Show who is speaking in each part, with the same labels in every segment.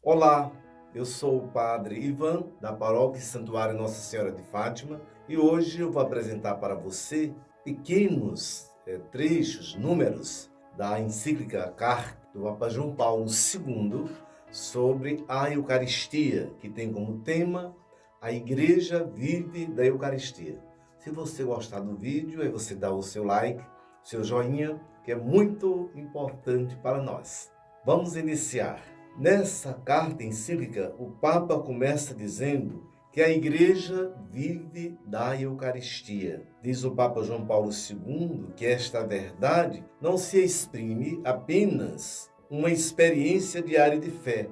Speaker 1: Olá, eu sou o Padre Ivan, da Paróquia Santuário Nossa Senhora de Fátima, e hoje eu vou apresentar para você pequenos trechos, números da encíclica Carta do Papa João Paulo II sobre a Eucaristia, que tem como tema a Igreja vive da Eucaristia. Se você gostar do vídeo, aí você dá o seu like, seu joinha, que é muito importante para nós. Vamos iniciar. Nessa carta encíclica, o Papa começa dizendo que a Igreja vive da Eucaristia. Diz o Papa João Paulo II que esta verdade não se exprime apenas uma experiência diária de fé,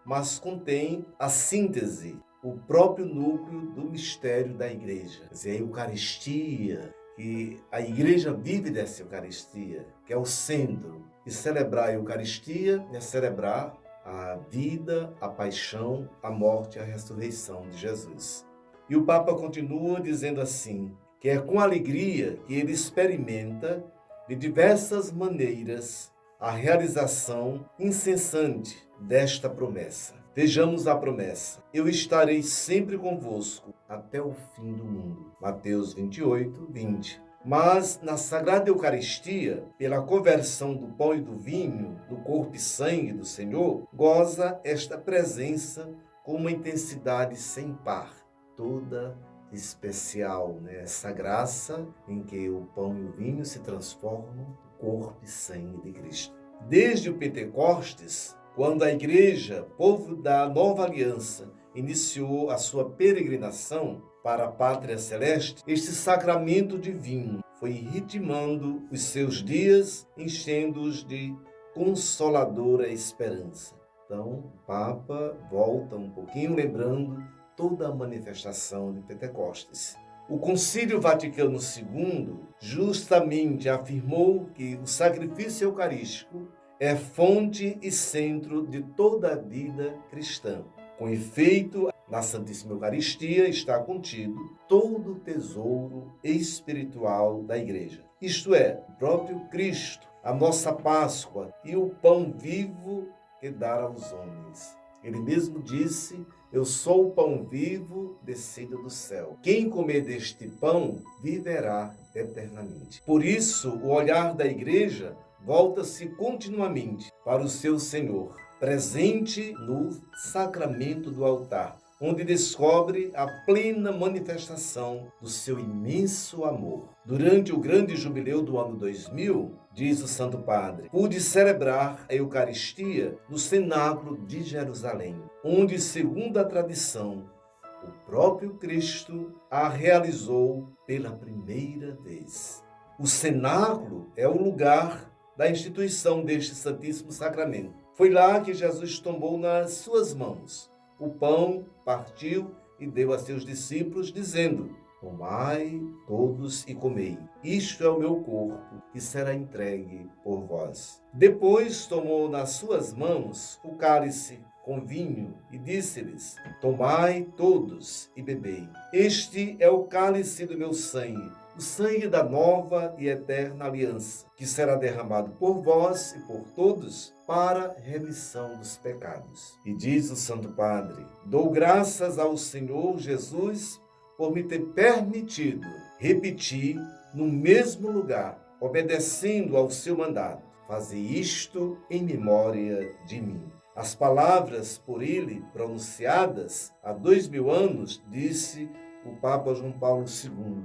Speaker 1: mas contém a síntese, o próprio núcleo do mistério da Igreja. Quer dizer, a Eucaristia, que a Igreja vive dessa Eucaristia, que é o centro. E celebrar a Eucaristia é celebrar a vida, a paixão, a morte e a ressurreição de Jesus. E o Papa continua dizendo assim, que é com alegria que ele experimenta de diversas maneiras a realização incessante desta promessa. Vejamos a promessa. Eu estarei sempre convosco até o fim do mundo. Mateus 28, 20. Mas na Sagrada Eucaristia, pela conversão do pão e do vinho, do corpo e sangue do Senhor, goza esta presença com uma intensidade sem par, toda especial, né? Essa graça em que o pão e o vinho se transformam no corpo e sangue de Cristo. Desde o Pentecostes, quando a Igreja, povo da nova aliança, iniciou a sua peregrinação para a pátria celeste, este sacramento divino foi ritmando os seus dias, enchendo-os de consoladora esperança. Então, o Papa volta um pouquinho lembrando toda a manifestação de Pentecostes. O Concílio Vaticano II justamente afirmou que o sacrifício eucarístico é fonte e centro de toda a vida cristã. Com efeito, na Santíssima Eucaristia está contido todo o tesouro espiritual da Igreja. Isto é, o próprio Cristo, a nossa Páscoa e o pão vivo que dar aos homens. Ele mesmo disse, eu sou o pão vivo descido do céu. Quem comer deste pão viverá eternamente. Por isso, o olhar da Igreja volta-se continuamente para o seu Senhor, presente no sacramento do altar, onde descobre a plena manifestação do seu imenso amor. Durante o grande jubileu do ano 2000, diz o Santo Padre, pude celebrar a Eucaristia no cenáculo de Jerusalém, onde, segundo a tradição, o próprio Cristo a realizou pela primeira vez. O cenáculo é o lugar da instituição deste Santíssimo Sacramento. Foi lá que Jesus tomou nas suas mãos o pão, partiu e deu a seus discípulos, dizendo, tomai todos e comei. Isto é o meu corpo, que será entregue por vós. Depois tomou nas suas mãos o cálice com vinho e disse-lhes, tomai todos e bebei. Este é o cálice do meu sangue, o sangue da nova e eterna aliança, que será derramado por vós e por todos para remissão dos pecados. E diz o Santo Padre, dou graças ao Senhor Jesus por me ter permitido repetir no mesmo lugar, obedecendo ao seu mandado. Fazer isto em memória de mim. As palavras por ele pronunciadas há 2000 anos, disse o Papa João Paulo II.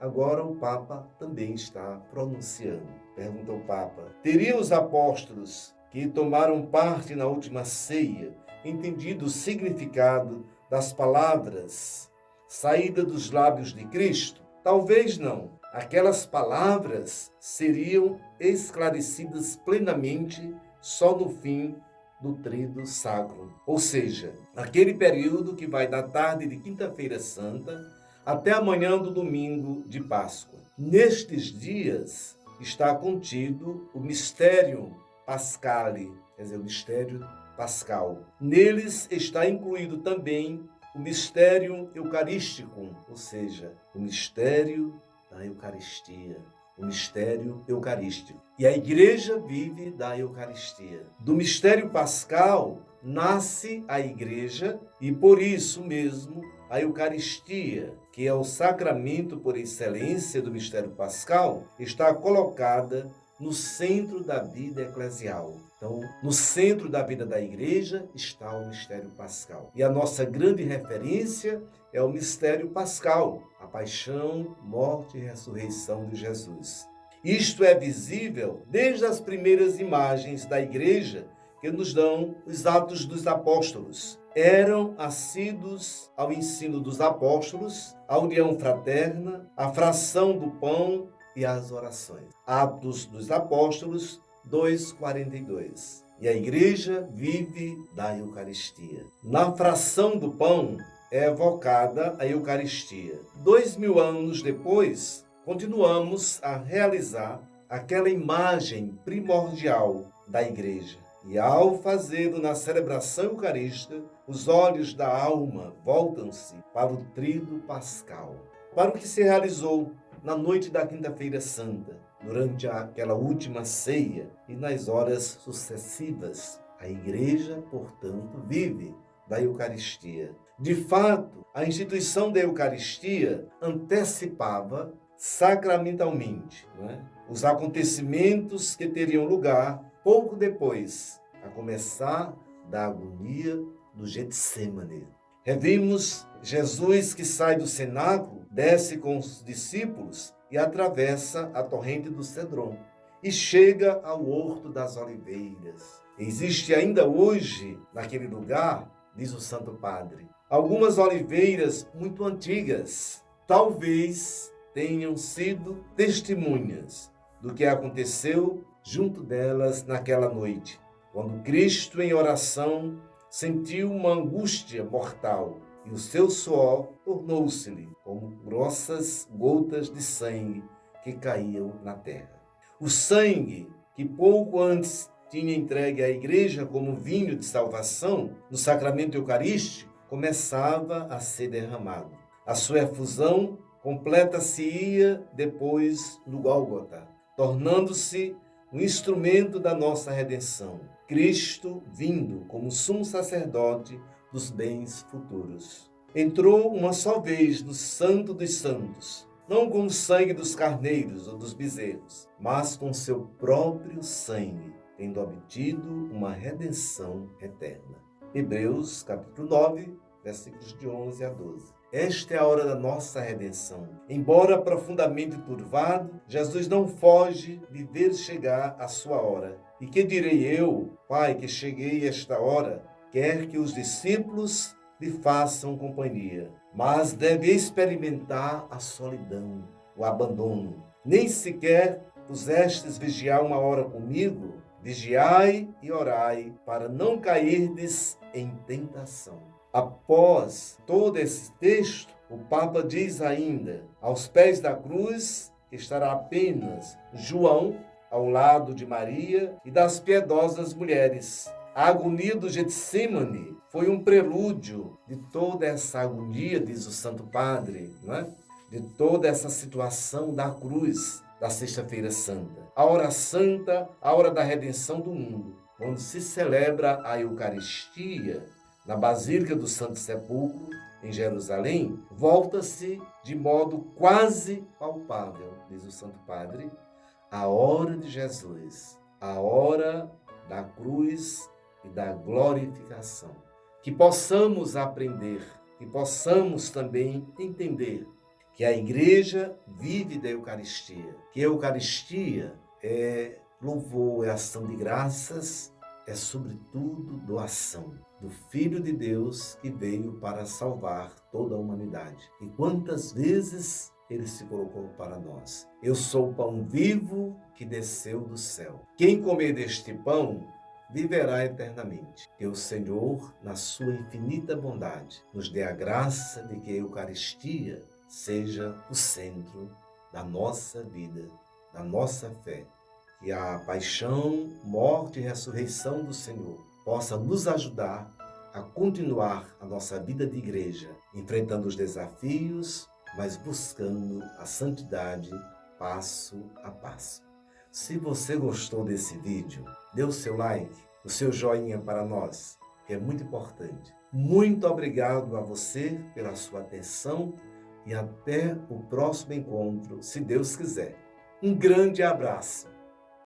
Speaker 1: Agora o Papa também está pronunciando. Pergunta o Papa, teriam os apóstolos que tomaram parte na última ceia entendido o significado das palavras saídas dos lábios de Cristo? Talvez não. Aquelas palavras seriam esclarecidas plenamente só no fim do Tríduo Sacro, ou seja, naquele período que vai da tarde de Quinta-feira Santa até a manhã do domingo de Páscoa. Nestes dias está contido o mistério pascale, quer dizer, o mistério pascal. Neles está incluído também o mistério eucarístico, ou seja, o mistério da Eucaristia, o mistério eucarístico. E a Igreja vive da Eucaristia. Do mistério pascal nasce a igreja e por isso mesmo a Eucaristia, que é o sacramento por excelência do mistério pascal, está colocada no centro da vida eclesial. Então, no centro da vida da igreja está o mistério pascal. E a nossa grande referência é o mistério pascal, a paixão, morte e ressurreição de Jesus. Isto é visível desde as primeiras imagens da igreja que nos dão os Atos dos Apóstolos. Eram assíduos ao ensino dos apóstolos, à união fraterna, à fração do pão e às orações. Atos dos Apóstolos 2:42. E a igreja vive da Eucaristia. Na fração do pão é evocada a Eucaristia. 2000 anos depois, continuamos a realizar aquela imagem primordial da igreja. E ao fazê-lo na celebração eucarística, os olhos da alma voltam-se para o tríduo pascal, para o que se realizou na noite da Quinta-feira Santa, durante aquela última ceia e nas horas sucessivas. A igreja, portanto, vive da Eucaristia. De fato, a instituição da Eucaristia antecipava sacramentalmente, os acontecimentos que teriam lugar pouco depois, a começar da agonia do Getsêmani. Revimos Jesus que sai do cenáculo, desce com os discípulos e atravessa a torrente do Cedron e chega ao Horto das Oliveiras. Existe ainda hoje, naquele lugar, diz o Santo Padre, algumas oliveiras muito antigas, talvez tenham sido testemunhas do que aconteceu junto delas naquela noite, quando Cristo, em oração, sentiu uma angústia mortal e o seu suor tornou-se-lhe como grossas gotas de sangue que caíam na terra. O sangue que pouco antes tinha entregue à igreja como vinho de salvação no sacramento eucarístico começava a ser derramado. A sua efusão completa-se-ia depois no Gólgota, tornando-se um instrumento da nossa redenção. Cristo vindo como sumo sacerdote dos bens futuros. Entrou uma só vez no Santo dos Santos, não com o sangue dos carneiros ou dos bezerros, mas com seu próprio sangue, tendo obtido uma redenção eterna. Hebreus, capítulo 9, versículos de 11 a 12. Esta é a hora da nossa redenção. Embora profundamente turvado, Jesus não foge de ver chegar a sua hora. E que direi eu, Pai, que cheguei esta hora, quer que os discípulos lhe façam companhia, mas deve experimentar a solidão, o abandono. Nem sequer pusestes vigiar uma hora comigo? Vigiai e orai, para não cairdes em tentação. Após todo esse texto, o Papa diz ainda, aos pés da cruz estará apenas João, ao lado de Maria e das piedosas mulheres. A agonia do Getsêmani foi um prelúdio de toda essa agonia, diz o Santo Padre, de toda essa situação da cruz da Sexta-feira Santa. A hora santa, a hora da redenção do mundo, quando se celebra a Eucaristia, na Basílica do Santo Sepulcro, em Jerusalém, volta-se de modo quase palpável, diz o Santo Padre, a hora de Jesus, a hora da cruz e da glorificação. Que possamos aprender, que possamos também entender que a igreja vive da Eucaristia, que a Eucaristia é louvor, é ação de graças, é sobretudo doação do Filho de Deus que veio para salvar toda a humanidade. E quantas vezes ele se colocou para nós. Eu sou o pão vivo que desceu do céu. Quem comer deste pão viverá eternamente. Que o Senhor, na sua infinita bondade, nos dê a graça de que a Eucaristia seja o centro da nossa vida, da nossa fé. Que a paixão, morte e ressurreição do Senhor possa nos ajudar a continuar a nossa vida de igreja, enfrentando os desafios, mas buscando a santidade passo a passo. Se você gostou desse vídeo, dê o seu like, o seu joinha para nós. que é muito importante. Muito obrigado a você pela sua atenção e até o próximo encontro, se Deus quiser. Um grande abraço.